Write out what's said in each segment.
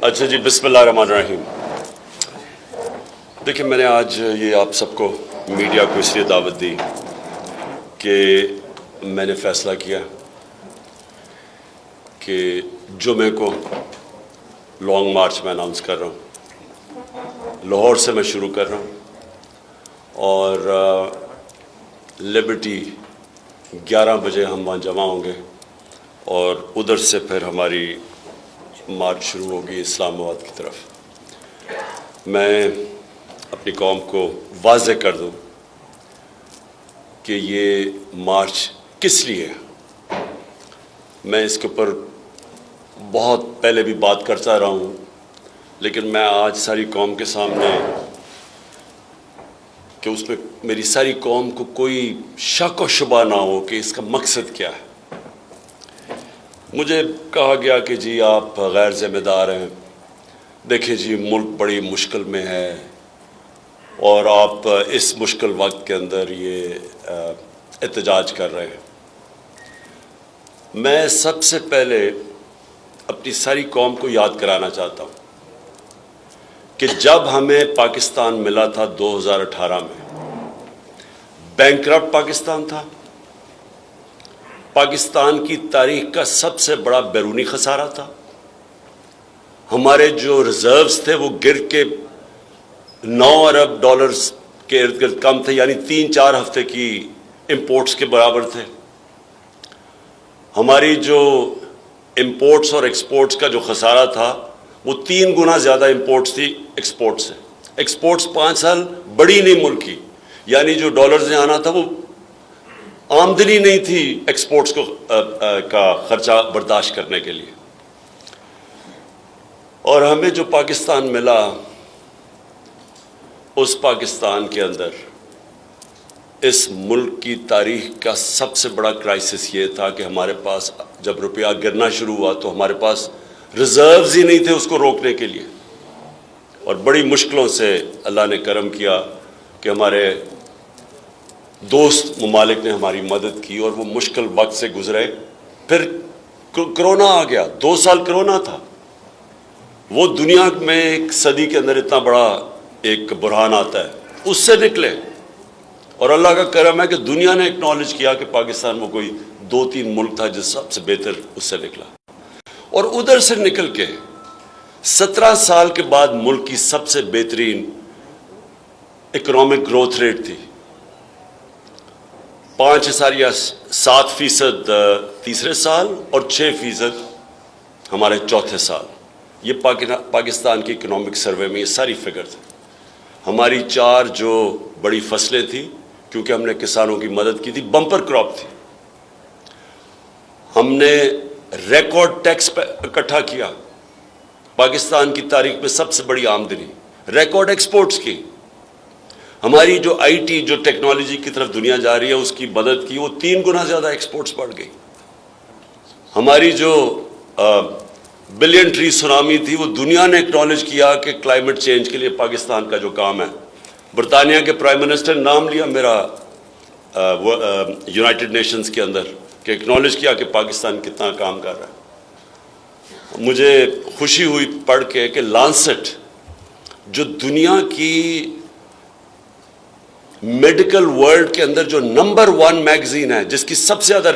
اچھا جی، بسم اللہ الرحمن الرحیم۔ دیکھیں، میں نے آج یہ آپ سب کو میڈیا کو اس لیے دعوت دی کہ میں نے فیصلہ کیا کہ جمعے کو لانگ مارچ میں اناؤنس کر رہا ہوں۔ لاہور سے میں شروع کر رہا ہوں اور لبرٹی 11 بجے ہم وہاں جمع ہوں گے اور ادھر سے پھر ہماری مارچ شروع ہوگی اسلام آباد کی طرف۔ میں اپنی قوم کو واضح کر دوں کہ یہ مارچ کس لیے ہے۔ میں اس کے اوپر بہت پہلے بھی بات کرتا رہا ہوں، لیکن میں آج ساری قوم کے سامنے کہ اس میں میری ساری قوم کو کوئی شک و شبہ نہ ہو کہ اس کا مقصد کیا ہے۔ مجھے کہا گیا کہ جی آپ غیر ذمہ دار ہیں، دیکھیں جی ملک بڑی مشکل میں ہے اور آپ اس مشکل وقت کے اندر یہ احتجاج کر رہے ہیں۔ میں سب سے پہلے اپنی ساری قوم کو یاد کرانا چاہتا ہوں کہ جب ہمیں پاکستان ملا تھا 2018 میں، بینکرپٹ پاکستان تھا، پاکستان کی تاریخ کا سب سے بڑا بیرونی خسارہ تھا۔ ہمارے جو ریزروز تھے وہ گر کے 9 ارب ڈالرز کے ارد گرد کم تھے، یعنی 3-4 ہفتے کی امپورٹس کے برابر تھے۔ ہماری جو امپورٹس اور ایکسپورٹس کا جو خسارہ تھا وہ 3 گنا زیادہ امپورٹس تھی ایکسپورٹ سے۔ ایکسپورٹس 5 سال بڑی نہیں ملک کی، یعنی جو ڈالرز نے آنا تھا وہ آمدنی نہیں تھی ایکسپورٹس کا خرچہ برداشت کرنے کے لیے۔ اور ہمیں جو پاکستان ملا، اس پاکستان کے اندر اس ملک کی تاریخ کا سب سے بڑا کرائسس یہ تھا کہ ہمارے پاس جب روپیہ گرنا شروع ہوا تو ہمارے پاس ریزروز ہی نہیں تھے اس کو روکنے کے لیے، اور بڑی مشکلوں سے اللہ نے کرم کیا کہ ہمارے دوست ممالک نے ہماری مدد کی اور وہ مشکل وقت سے گزرے۔ پھر کرونا آ گیا، 2 سال کرونا تھا، وہ دنیا میں ایک صدی کے اندر اتنا بڑا ایک بحران آتا ہے، اس سے نکلے، اور اللہ کا کرم ہے کہ دنیا نے اکنالج کیا کہ پاکستان وہ کوئی 2-3 ملک تھا جس سب سے بہتر اس سے نکلا، اور ادھر سے نکل کے 17 سال کے بعد ملک کی سب سے بہترین اکنامک گروتھ ریٹ تھی، 5.7% تیسرے سال اور 6% ہمارے چوتھے سال۔ یہ پاکستان کی اکنامک سروے میں یہ ساری فگر تھی۔ ہماری 4 جو بڑی فصلیں تھیں، کیونکہ ہم نے کسانوں کی مدد کی تھی، بمپر کراپ تھی، ہم نے ریکارڈ ٹیکس اکٹھا کیا، پاکستان کی تاریخ میں سب سے بڑی آمدنی، ریکارڈ ایکسپورٹس کی، ہماری جو آئی ٹی جو ٹیکنالوجی کی طرف دنیا جا رہی ہے اس کی مدد کی، وہ 3 گنا زیادہ ایکسپورٹس بڑھ گئی۔ ہماری جو بلین ٹری سونامی تھی، وہ دنیا نے اکنالج کیا کہ کلائمیٹ چینج کے لیے پاکستان کا جو کام ہے، برطانیہ کے پرائم منسٹر نے نام لیا میرا یونائٹڈ نیشنز کے اندر کہ اکنالج کیا کہ پاکستان کتنا کام کر رہا ہے۔ مجھے خوشی ہوئی پڑھ کے کہ لانسٹ جو دنیا کی میڈیکل ورلڈ کے اندر جو نمبر 1 میگزین ہے، جس کی سب سے زیادہ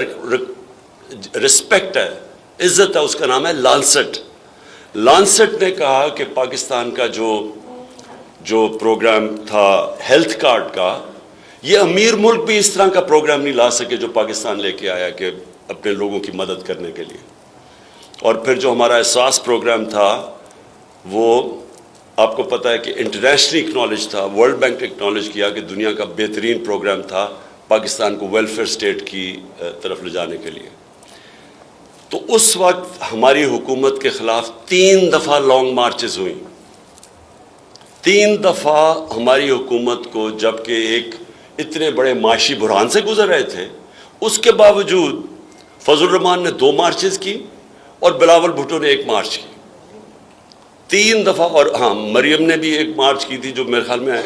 رسپیکٹ ہے، عزت ہے، اس کا نام ہے لانسٹ۔ لانسٹ نے کہا کہ پاکستان کا جو پروگرام تھا ہیلتھ کارڈ کا، یہ امیر ملک بھی اس طرح کا پروگرام نہیں لا سکے جو پاکستان لے کے آیا کہ اپنے لوگوں کی مدد کرنے کے لیے۔ اور پھر جو ہمارا احساس پروگرام تھا، وہ آپ کو پتہ ہے کہ انٹرنیشنلی اکنالج تھا، ورلڈ بینک نے اکنالج کیا کہ دنیا کا بہترین پروگرام تھا پاکستان کو ویلفیئر سٹیٹ کی طرف لے جانے کے لیے۔ تو اس وقت ہماری حکومت کے خلاف 3 دفعہ لانگ مارچز ہوئیں، 3 دفعہ ہماری حکومت کو، جبکہ ایک اتنے بڑے معاشی بحران سے گزر رہے تھے، اس کے باوجود فضل الرحمان نے 2 مارچز کی اور بلاول بھٹو نے 1 مارچ کی، 3 دفعہ۔ اور ہاں، مریم نے بھی 1 مارچ کی تھی جو میرے خیال میں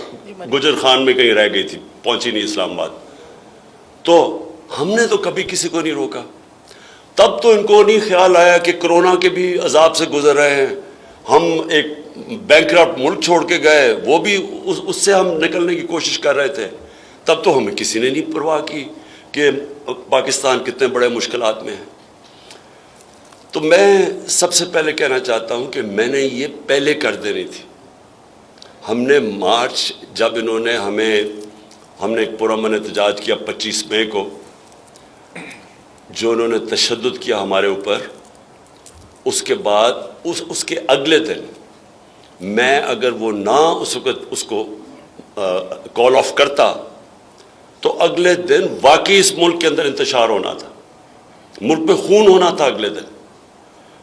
گجر خان میں کہیں رہ گئی تھی، پہنچی نہیں اسلام آباد۔ تو ہم نے تو کبھی کسی کو نہیں روکا۔ تب تو ان کو نہیں خیال آیا کہ کرونا کے بھی عذاب سے گزر رہے ہیں، ہم ایک بینکرپٹ ملک چھوڑ کے گئے, وہ بھی اس سے ہم نکلنے کی کوشش کر رہے تھے. تب تو ہمیں کسی نے نہیں پرواہ کی کہ پاکستان کتنے بڑے مشکلات میں ہے. تو میں سب سے پہلے کہنا چاہتا ہوں کہ میں نے یہ پہلے کر دینی تھی. ہم نے مارچ جب انہوں نے ہم نے ایک پرامن احتجاج کیا 25 مئی کو, جو انہوں نے تشدد کیا ہمارے اوپر, اس کے بعد اس کے اگلے دن میں اگر وہ نہ اس وقت اس کو کال آف کرتا تو اگلے دن واقعی اس ملک کے اندر انتشار ہونا تھا, ملک میں خون ہونا تھا اگلے دن.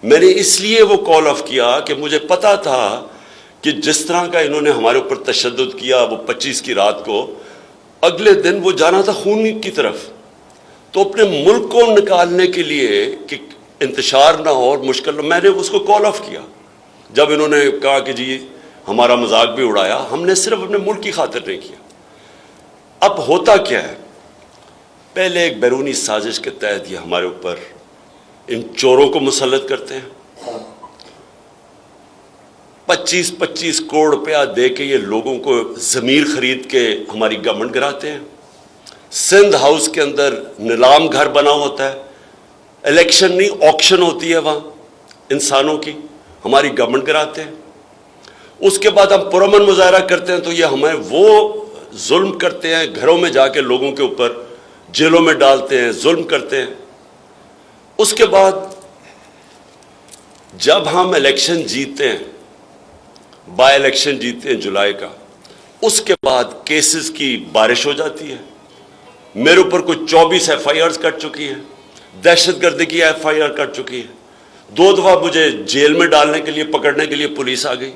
میں نے اس لیے وہ کال آف کیا کہ مجھے پتا تھا کہ جس طرح کا انہوں نے ہمارے اوپر تشدد کیا وہ 25 کی رات کو, اگلے دن وہ جانا تھا خون کی طرف. تو اپنے ملک کو نکالنے کے لیے کہ انتشار نہ ہو اور مشکل نہ, میں نے اس کو کال آف کیا. جب انہوں نے کہا کہ جی ہمارا مذاق بھی اڑایا, ہم نے صرف اپنے ملک کی خاطر نہیں کیا. اب ہوتا کیا ہے, پہلے ایک بیرونی سازش کے تحت یہ ہمارے اوپر ان چوروں کو مسلط کرتے ہیں. 25 کروڑ روپیہ دے کے یہ لوگوں کو ضمیر خرید کے ہماری گورنمنٹ گراتے ہیں. سندھ ہاؤس کے اندر نیلام گھر بنا ہوتا ہے, الیکشن نہیں آکشن ہوتی ہے وہاں انسانوں کی, ہماری گورنمنٹ کراتے ہیں. اس کے بعد ہم پرامن مظاہرہ کرتے ہیں تو یہ ہمیں وہ ظلم کرتے ہیں, گھروں میں جا کے لوگوں کے اوپر جیلوں میں ڈالتے ہیں, ظلم کرتے ہیں. اس کے بعد جب ہم الیکشن جیتے ہیں, بائی الیکشن جیتے ہیں جولائی کا, اس کے بعد کیسز کی بارش ہو جاتی ہے. میرے اوپر کوئی 24 ایف آئی آرز کٹ چکی ہے, دہشت گردی کی ایف آئی آر کٹ چکی ہے, 2 دفعہ مجھے جیل میں ڈالنے کے لیے پکڑنے کے لیے پولیس آ گئی.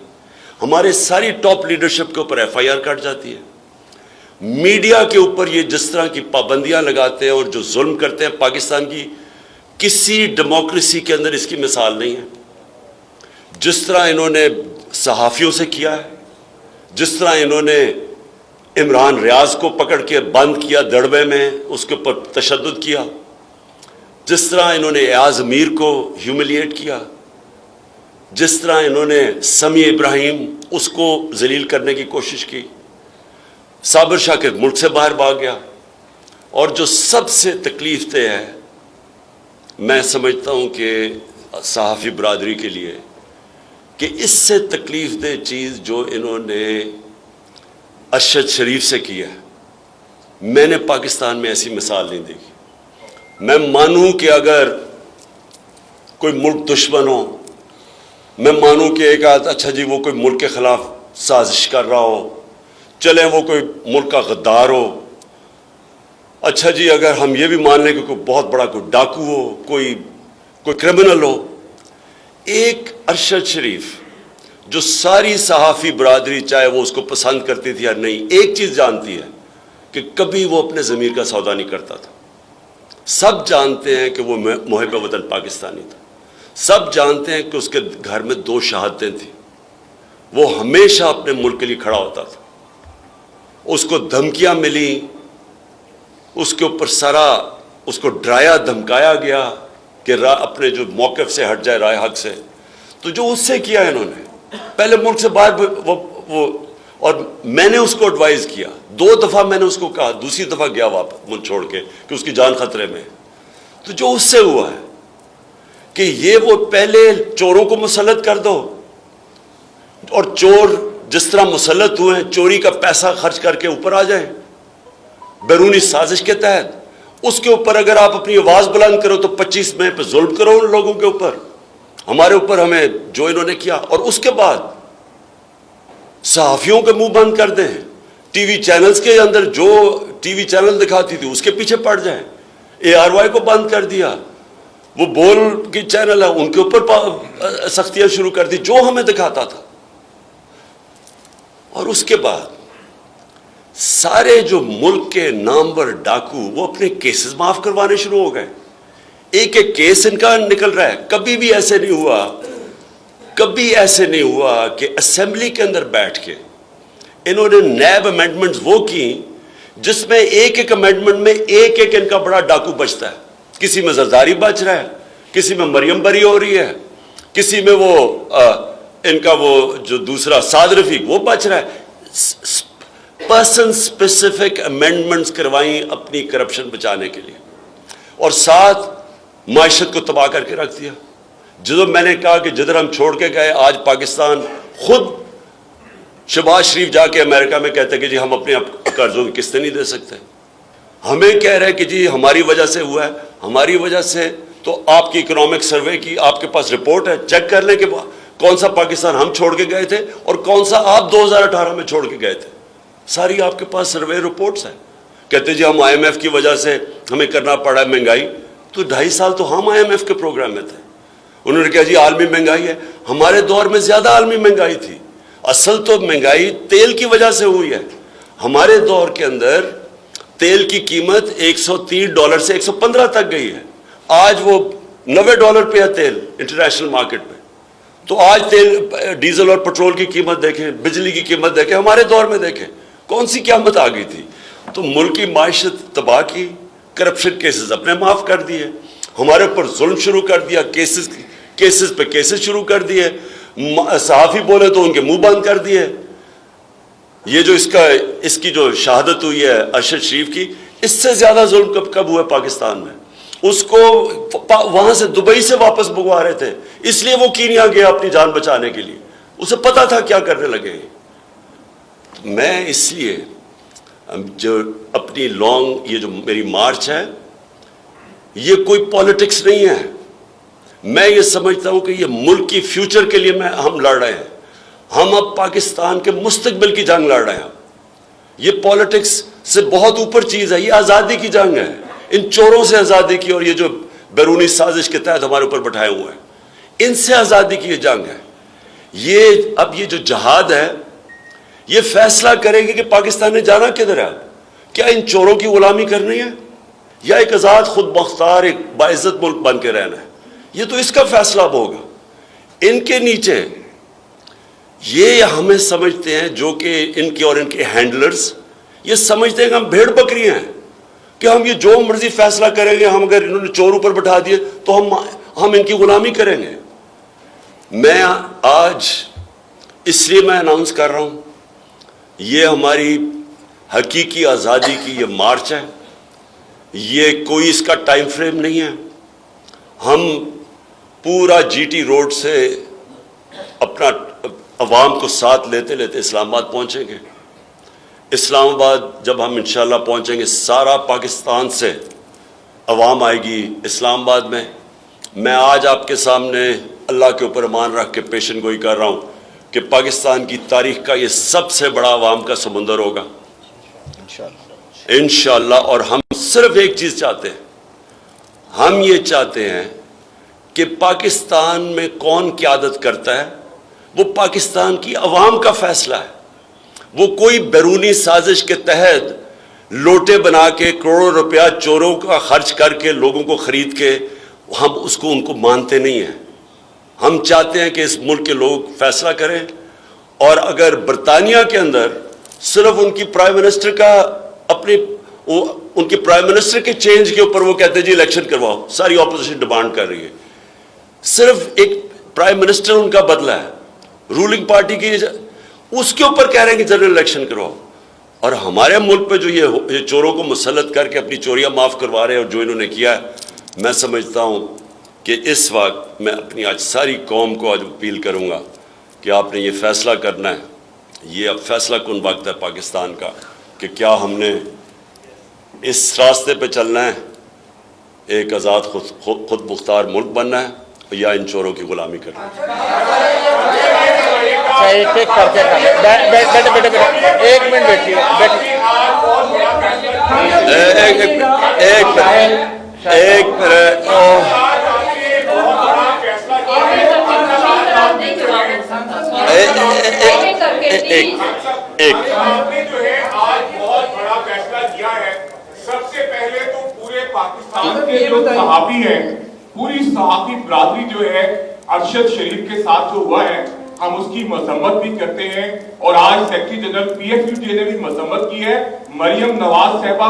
ہمارے ساری ٹاپ لیڈرشپ کے اوپر ایف آئی آر کٹ جاتی ہے. میڈیا کے اوپر یہ جس طرح کی پابندیاں لگاتے ہیں اور جو ظلم کرتے ہیں, پاکستان کی کسی ڈیموکریسی کے اندر اس کی مثال نہیں ہے. جس طرح انہوں نے صحافیوں سے کیا ہے, جس طرح انہوں نے عمران ریاض کو پکڑ کے بند کیا دڑبے میں, اس کے اوپر تشدد کیا, جس طرح انہوں نے ایاز میر کو ہیوملیٹ کیا, جس طرح انہوں نے سمیع ابراہیم اس کو ذلیل کرنے کی کوشش کی, صابر شاہ کے ملک سے باہر بھاگ گیا. اور جو سب سے تکلیف دہ ہے, میں سمجھتا ہوں کہ صحافی برادری کے لیے, کہ اس سے تکلیف دہ چیز جو انہوں نے ارشد شریف سے کیا ہے, میں نے پاکستان میں ایسی مثال نہیں دیکھی. میں مانوں کہ اگر کوئی ملک دشمن ہو, میں مانوں کہ ایک اچھا جی وہ کوئی ملک کے خلاف سازش کر رہا ہو, چلیں وہ کوئی ملک کا غدار ہو, اچھا جی اگر ہم یہ بھی مان لیں کہ کوئی بہت بڑا کوئی ڈاکو ہو, کوئی کرمنل ہو. ایک ارشد شریف جو ساری صحافی برادری چاہے وہ اس کو پسند کرتی تھی یا نہیں, ایک چیز جانتی ہے کہ کبھی وہ اپنے ضمیر کا سودا نہیں کرتا تھا. سب جانتے ہیں کہ وہ محب وطن پاکستانی تھا, سب جانتے ہیں کہ اس کے گھر میں 2 شہادتیں تھیں. وہ ہمیشہ اپنے ملک کے لیے کھڑا ہوتا تھا. اس کو دھمکیاں ملی, اس کے اوپر سارا اس کو ڈرایا دھمکایا گیا کہ اپنے جو موقف سے ہٹ جائے, رائے حق سے. تو جو اس سے کیا انہوں نے, پہلے ملک سے باہر وہ اور میں نے اس کو ایڈوائز کیا 2 دفعہ, میں نے اس کو کہا, دوسری دفعہ گیا واپس ملک چھوڑ کے کہ اس کی جان خطرے میں. تو جو اس سے ہوا ہے کہ یہ وہ پہلے چوروں کو مسلط کر دو, اور چور جس طرح مسلط ہوئے ہیں چوری کا پیسہ خرچ کر کے اوپر آ جائیں بیرونی سازش کے تحت. اس کے اوپر اگر آپ اپنی آواز بلند کرو تو 25 مئی پہ ظلم کرو ان لوگوں کے اوپر, ہمارے اوپر, ہمیں جو انہوں نے کیا. اور اس کے بعد صحافیوں کے منہ بند کر دیں, ٹی وی چینلز کے اندر جو ٹی وی چینل دکھاتی تھی اس کے پیچھے پڑ جائیں. ARY کو بند کر دیا, وہ بول کی چینل ہے ان کے اوپر سختیاں شروع کر دی جو ہمیں دکھاتا تھا. اور اس کے بعد سارے جو ملک کے نامور ڈاکو وہ اپنے کیسز معاف کروانے شروع ہو گئے. ایک ایک کیس ان کا نکل رہا ہے. کبھی بھی ایسے نہیں ہوا, کبھی ایسے نہیں ہوا کہ اسمبلی کے اندر بیٹھ کے انہوں نے نیب امینڈمنٹس وہ کی جس میں ایک ایک امینڈمنٹ میں ایک ایک ان کا بڑا ڈاکو بچتا ہے. کسی میں زرداری بچ رہا ہے, کسی میں مریم بری ہو رہی ہے, کسی میں وہ ان کا وہ جو دوسرا سعد رفیق وہ بچ رہا ہے. پرسن اسپیسیفک امینڈمنٹس کروائیں اپنی کرپشن بچانے کے لیے, اور ساتھ معیشت کو تباہ کر کے رکھ دیا. جدو میں نے کہا کہ جدھر ہم چھوڑ کے گئے, آج پاکستان خود شہباز شریف جا کے امریکہ میں کہتے کہ جی ہم اپنے قرضوں کی قسطیں نہیں دے سکتے. ہمیں کہہ رہے کہ جی ہماری وجہ سے ہوا ہے. ہماری وجہ سے تو آپ کی اکنامک سروے کی آپ کے پاس رپورٹ ہے, چیک کر لیں کہ کون سا پاکستان ہم چھوڑ کے گئے تھے اور کون سا آپ 2018 میں چھوڑ کے گئے تھے. ساری آپ کے پاس سروے رپورٹس ہیں. کہتے جی ہم آئی ایم ایف کی وجہ سے ہمیں کرنا پڑا ہے مہنگائی. تو 2.5 سال تو ہم آئی ایم ایف کے پروگرام میں تھے. انہوں نے کہا جی عالمی مہنگائی ہے. ہمارے دور میں زیادہ عالمی مہنگائی تھی. اصل تو مہنگائی تیل کی وجہ سے ہوئی ہے. ہمارے دور کے اندر تیل کی قیمت $130 سے 115 تک گئی ہے. آج وہ $90 پہ ہے تیل انٹرنیشنل مارکیٹ پہ. تو آج تیل ڈیزل اور پٹرول کی قیمت دیکھیں, بجلی کی قیمت دیکھیں, ہمارے دور میں دیکھیں کون سی قیامت آ گئی تھی. تو ملک کی معیشت تباہ کی, کرپشن کیسز اپنے معاف کر دیے, ہمارے اوپر ظلم شروع کر دیا, کیسز پہ کیسز شروع کر دیے, صحافی بولے تو ان کے منہ بند کر دیے. یہ جو اس کی جو شہادت ہوئی ہے ارشد شریف کی, اس سے زیادہ ظلم کب ہوا ہے پاکستان میں. اس کو وہاں سے دبئی سے واپس بگوا رہے تھے, اس لیے وہ کینیا گیا اپنی جان بچانے کے لیے. اسے پتا تھا کیا کرنے لگے. میں اس لیے جو اپنی یہ جو میری مارچ ہے, یہ کوئی پالیٹکس نہیں ہے. میں یہ سمجھتا ہوں کہ یہ ملک کی فیوچر کے لیے ہم لڑ رہے ہیں. ہم اب پاکستان کے مستقبل کی جنگ لڑ رہے ہیں. یہ پالیٹکس سے بہت اوپر چیز ہے. یہ آزادی کی جنگ ہے, ان چوروں سے آزادی کی, اور یہ جو بیرونی سازش کے تحت ہمارے اوپر بٹھائے ہوئے ہیں, ان سے آزادی کی یہ جنگ ہے. اب یہ جو جہاد ہے, یہ فیصلہ کرے گی کہ پاکستان نے جانا کدھر ہے. کیا ان چوروں کی غلامی کرنی ہے یا ایک آزاد خود مختار ایک باعزت ملک بن کے رہنا ہے. یہ تو اس کا فیصلہ اب ہوگا. ان کے نیچے یہ ہمیں سمجھتے ہیں, جو کہ ان کے اور ان کے ہینڈلرز یہ سمجھتے ہیں کہ ہم بھیڑ بکری ہیں, کہ ہم یہ جو مرضی فیصلہ کریں گے, ہم اگر انہوں نے چور اوپر بٹھا دیے تو ہم ان کی غلامی کریں گے. میں آج اس لیے میں اناؤنس کر رہا ہوں, یہ ہماری حقیقی آزادی کی یہ مارچ ہے. یہ کوئی اس کا ٹائم فریم نہیں ہے. ہم پورا جی ٹی روڈ سے اپنا عوام کو ساتھ لیتے لیتے اسلام آباد پہنچیں گے. اسلام آباد جب ہم انشاءاللہ پہنچیں گے, سارا پاکستان سے عوام آئے گی اسلام آباد میں. میں آج آپ کے سامنے اللہ کے اوپر ایمان رکھ کے پیشن گوئی کر رہا ہوں کہ پاکستان کی تاریخ کا یہ سب سے بڑا عوام کا سمندر ہوگا انشاءاللہ. اور ہم صرف ایک چیز چاہتے ہیں, ہم یہ چاہتے ہیں کہ پاکستان میں کون قیادت کرتا ہے وہ پاکستان کی عوام کا فیصلہ ہے. وہ کوئی بیرونی سازش کے تحت لوٹے بنا کے کروڑوں روپیہ چوروں کا خرچ کر کے لوگوں کو خرید کے ہم ان کو مانتے نہیں ہیں. ہم چاہتے ہیں کہ اس ملک کے لوگ فیصلہ کریں. اور اگر برطانیہ کے اندر صرف ان کی پرائم منسٹر کا ان کی پرائم منسٹر کے چینج کے اوپر وہ کہتے ہیں جی الیکشن کرواؤ, ساری اپوزیشن ڈیمانڈ کر رہی ہے, صرف ایک پرائم منسٹر ان کا بدلا ہے رولنگ پارٹی کی, اس کے اوپر کہہ رہے ہیں کہ جنرل الیکشن کرواؤ. اور ہمارے ملک پہ جو یہ چوروں کو مسلط کر کے اپنی چوریاں معاف کروا رہے ہیں, اور جو انہوں نے کیا ہے, میں سمجھتا ہوں کہ اس وقت میں اپنی آج ساری قوم کو آج اپیل کروں گا کہ آپ نے یہ فیصلہ کرنا ہے. یہ اب فیصلہ کن وقت ہے پاکستان کا کہ کیا ہم نے اس راستے پہ چلنا ہے, ایک آزاد خود مختار ملک بننا ہے, یا ان چوروں کی غلامی کرنا ہے. ایک منٹ بیٹھیے. سب سے پہلے تو پورے پاکستان کے جو صحافی ہیں, پوری صحافی برادری جو ہے ارشد شریف کے ساتھ جو ہوا ہے, ہم اس کی مذمت بھی کرتے ہیں. اور آج secretary general P if U T نے بھی مذمت کی ہے. مریم نواز صاحبہ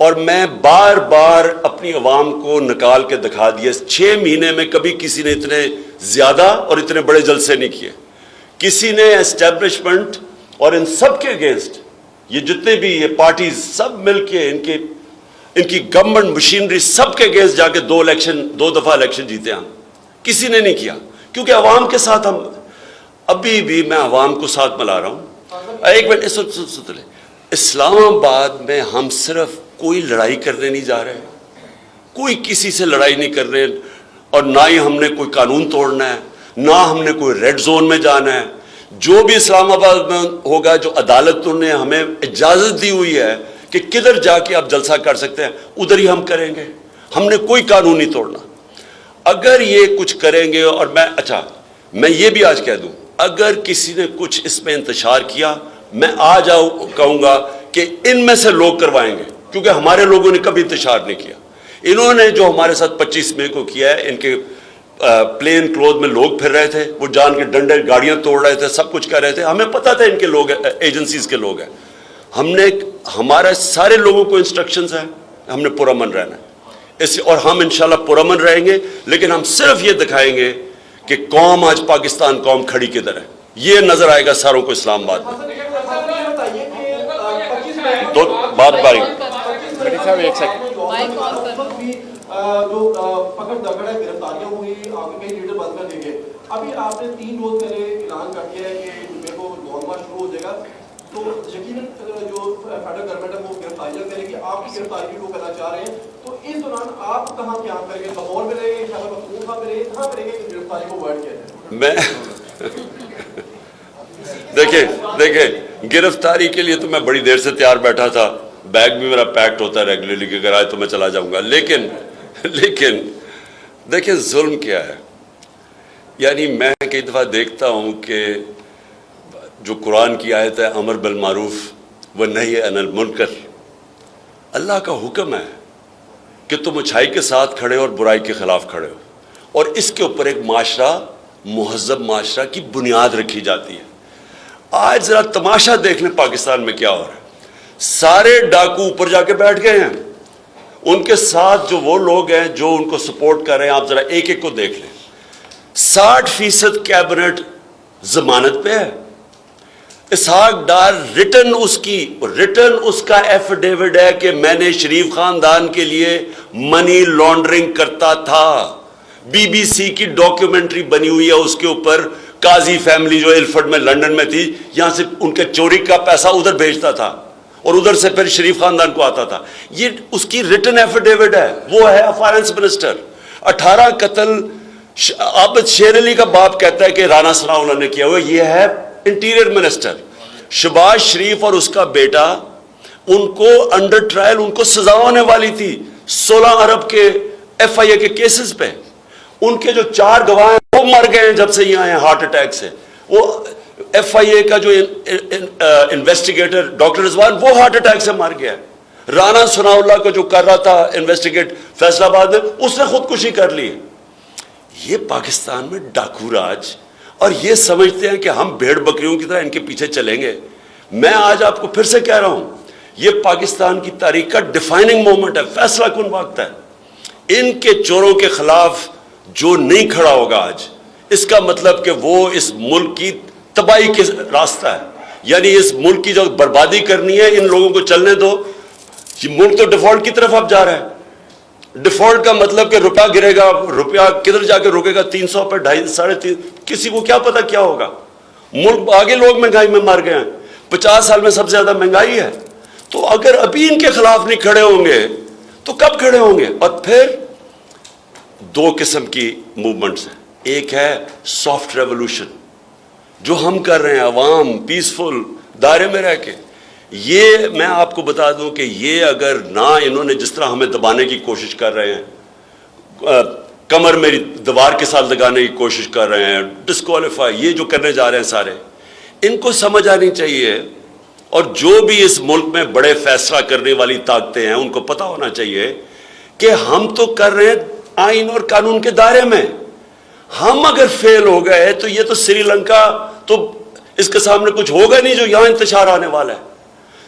اور میں بار بار اپنی عوام کو نکال کے دکھا دیا. 6 مہینے میں کبھی کسی نے اتنے زیادہ اور اتنے بڑے جلسے نہیں کیے. کسی نے اسٹیبلشمنٹ اور ان سب کے اگینسٹ یہ جتنے بھی یہ پارٹیز سب مل کے ان کی گورنمنٹ مشینری سب کے اگینسٹ جا کے 2 دفعہ الیکشن جیتے ہم. کسی نے نہیں کیا کیونکہ عوام کے ساتھ ہم ابھی بھی میں عوام کو ساتھ ملا رہا ہوں. ایک منٹ سن لیں. اسلام آباد میں ہم صرف کوئی لڑائی کرنے نہیں جا رہے, کوئی کسی سے لڑائی نہیں کر رہے, اور نہ ہی ہم نے کوئی قانون توڑنا ہے, نہ ہم نے کوئی ریڈ زون میں جانا ہے. جو بھی اسلام آباد میں ہوگا, جو عدالت نے ہمیں اجازت دی ہوئی ہے کہ کدھر جا کے آپ جلسہ کر سکتے ہیں, ادھر ہی ہم کریں گے. ہم نے کوئی قانون نہیں توڑنا. اگر یہ کچھ کریں گے, اور میں یہ بھی آج کہہ دوں, اگر کسی نے کچھ اس میں انتشار کیا, میں آج کہوں گا کہ ان میں سے لوگ کروائیں گے, کیونکہ ہمارے لوگوں نے کبھی انتشار نہیں کیا. انہوں نے جو ہمارے ساتھ 25 مئی کو کیا ہے, ان کے پلین کلوتھ میں لوگ پھر رہے تھے, وہ جان کے ڈنڈے گاڑیاں توڑ رہے تھے, سب کچھ کر رہے تھے. ہمیں پتا تھا ان کے لوگ ایجنسیز کے لوگ ہیں. ہم نے ہمارے سارے لوگوں کو انسٹرکشنز ہیں, ہم نے پرامن رہنا ہے اور ہم انشاءاللہ پرامن رہیں گے. لیکن ہم صرف یہ دکھائیں گے کہ قوم آج پاکستان قوم کھڑی کدھر ہے. یہ نظر آئے گا ساروں کو اسلام آباد میں. دو بات باری جو پکڑ دکڑ ہے, گرفتاریاں ہوئی, کئی لیڈر بند کر دیے گئے. ابھی آپ نے 3 روز پہلے اعلان کر دیا ہے کہ جمعے کو لانگ مارچ شروع ہو جائے گا, تو یقیناً جو فیڈرل گورنمنٹ ہے وہ گرفتاریاں کرے گی. آپ کی گرفتاری کو کرنا چاہ رہے ہیں, تو اس دوران آپ کہاں قیام کریں گے؟ لاہور میں رہیں گے, خیبر پختونخوا میں رہیں گے, کہاں کریں گے کہ گرفتاری کو ورڈ کیا ہے؟ میں دیکھیں گرفتاری کے لیے تو میں بڑی دیر سے تیار بیٹھا تھا. بیگ بھی میرا پیکٹ ہوتا ہے ریگولرلی کہ اگر آئے تو میں چلا جاؤں گا. لیکن دیکھیں ظلم کیا ہے. یعنی میں کئی دفعہ دیکھتا ہوں کہ جو قرآن کی آیت ہے امر بالمعروف و نہی عن المنکر, اللہ کا حکم ہے کہ تم اچھائی کے ساتھ کھڑے اور برائی کے خلاف کھڑے ہو, اور اس کے اوپر ایک معاشرہ, مہذب معاشرہ کی بنیاد رکھی جاتی ہے. آج ذرا تماشا دیکھ لیں پاکستان میں کیا ہو رہا ہے. سارے ڈاکو اوپر جا کے بیٹھ گئے ہیں, ان کے ساتھ جو وہ لوگ ہیں جو ان کو سپورٹ کر رہے ہیں, آپ ذرا ایک ایک کو دیکھ لیں. 60% کیبنٹ ضمانت پہ ہے. اسحاق ڈار ریٹن اس کا ایفیڈیوٹ ہے کہ میں نے شریف خاندان کے لیے منی لانڈرنگ کرتا تھا. بی بی سی کی ڈاکیومنٹری بنی ہوئی ہے اس کے اوپر. قاضی فیملی جو ایلفرڈ میں لنڈن میں تھی, یہاں سے ان کے چوری کا پیسہ ادھر بھیجتا تھا اور ادھر سے پھر شریف خاندان کو آتا تھا. یہ اس کی ریٹن ایفیڈیوٹ ہے. وہ ہے فائنانس منسٹر. 18 قتل عابد شیر علی کا باپ کہتا ہے کہ رانا ثناء اللہ نے کیا ہوا. یہ ہے انٹیریئر منسٹر. شہباز شریف اور اس کا بیٹا, ان کو انڈر ٹرائل, ان کو سزا ہونے والی تھی 16 ارب کے FIA کے کیسز پہ. ان کے جو 4 گواہ ہیں وہ مر گئے ہیں جب سے یہ آئے ہیں ہارٹ اٹیک سے. وہ FIA کا جو انویسٹیگیٹر ڈاکٹر رضوان, وہ ہارٹ اٹیک سے مر گیا. رانا ثناء اللہ کو جو کر رہا تھا انویسٹیگیٹ فیصل آباد میں, اس نے خودکشی کر لی. یہ پاکستان میں ڈاکو راج, اور یہ سمجھتے ہیں کہ ہم بھیڑ بکریوں کی طرح ان کے پیچھے چلیں گے. میں آج آپ کو پھر سے کہہ رہا ہوں, یہ پاکستان کی تاریخ کا ڈیفائننگ مومنٹ ہے, فیصلہ کن وقت ہے. ان کے چوروں کے خلاف جو نہیں کھڑا ہوگا آج, اس کا مطلب کہ وہ اس ملک کی تباہی کے راستہ ہے. یعنی اس ملک کی جو بربادی کرنی ہے, ان لوگوں کو چلنے دو. یہ ملک تو ڈیفالٹ کی طرف اب جا رہا ہے. ڈیفالٹ کا مطلب کہ روپیہ گرے گا, روپیہ کدھر جا کے رکے گا, 300 پہ 250 350, کسی کو کیا پتا کیا ہوگا. ملک آگے لوگ مہنگائی میں مر گئے ہیں. 50 سال میں سب سے زیادہ مہنگائی ہے. تو اگر ابھی ان کے خلاف نہیں کھڑے ہوں گے تو کب کھڑے ہوں گے؟ اور پھر 2 قسم کی موومنٹس ہیں. ایک ہے سافٹ ریولوشن جو ہم کر رہے ہیں, عوام پیسفل دائرے میں رہ کے. یہ میں آپ کو بتا دوں کہ یہ اگر نہ انہوں نے جس طرح ہمیں دبانے کی کوشش کر رہے ہیں, کمر میری دیوار کے ساتھ لگانے کی کوشش کر رہے ہیں, ڈسکوالیفائی, یہ جو کرنے جا رہے ہیں سارے, ان کو سمجھ آنی چاہیے. اور جو بھی اس ملک میں بڑے فیصلہ کرنے والی طاقتیں ہیں, ان کو پتا ہونا چاہیے کہ ہم تو کر رہے ہیں آئین اور قانون کے دائرے میں. ہم اگر فیل ہو گئے تو یہ تو سری لنکا, تو اس کے سامنے کچھ ہوگا نہیں جو یہاں انتشار آنے والا ہے.